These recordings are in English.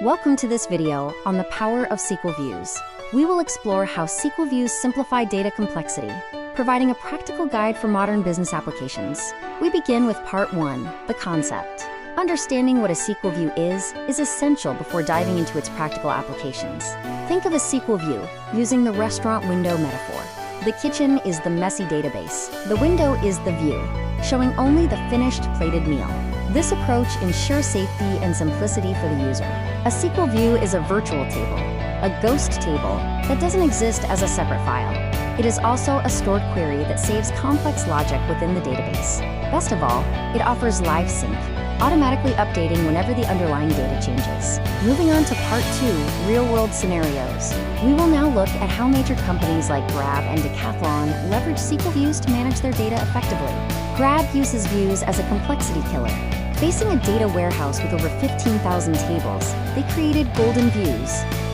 Welcome to this video on the power of SQL views. We will explore how SQL views simplify data complexity, providing a practical guide for modern business applications. We begin with part 1, the concept. Understanding what a SQL view is essential before diving into its practical applications. Think of a SQL view using the restaurant window metaphor. The kitchen is the messy database. The window is the view, showing only the finished plated meal. This approach ensures safety and simplicity for the user. A SQL view is a virtual table, a ghost table that doesn't exist as a separate file. It is also a stored query that saves complex logic within the database. Best of all, it offers live sync, automatically updating whenever the underlying data changes. Moving on to part 2, real-world scenarios. We will now look at how major companies like Grab and Decathlon leverage SQL views to manage their data effectively. Grab uses views as a complexity killer. Facing a data warehouse with over 15,000 tables, they created golden views.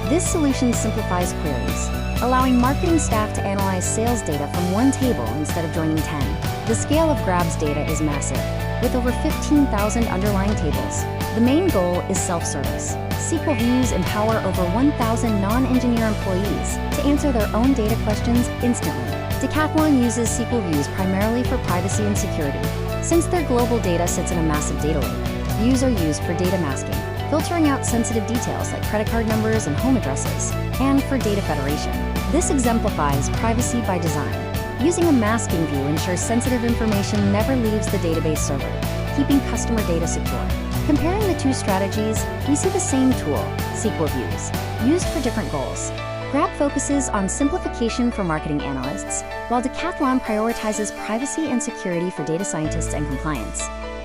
This solution simplifies queries, allowing marketing staff to analyze sales data from one table instead of joining 10. The scale of Grab's data is massive, with over 15,000 underlying tables. The main goal is self-service. SQL views empower over 1,000 non-engineer employees to answer their own data questions instantly. Decathlon uses SQL views primarily for privacy and security. Since their global data sits in a massive data lake, views are used for data masking, filtering out sensitive details like credit card numbers and home addresses, and for data federation. This exemplifies privacy by design. Using a masking view ensures sensitive information never leaves the database server, keeping customer data secure. Comparing the two strategies, we see the same tool, SQL views, used for different goals. Grab focuses on simplification for marketing analysts, while Decathlon prioritizes privacy and security for data scientists and compliance.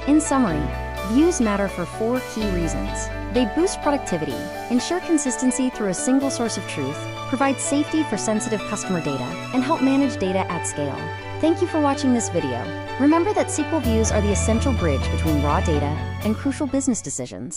In summary, views matter for 4 key reasons. They boost productivity, ensure consistency through a single source of truth, provide safety for sensitive customer data, and help manage data at scale. Thank you for watching this video. Remember that SQL views are the essential bridge between raw data and crucial business decisions.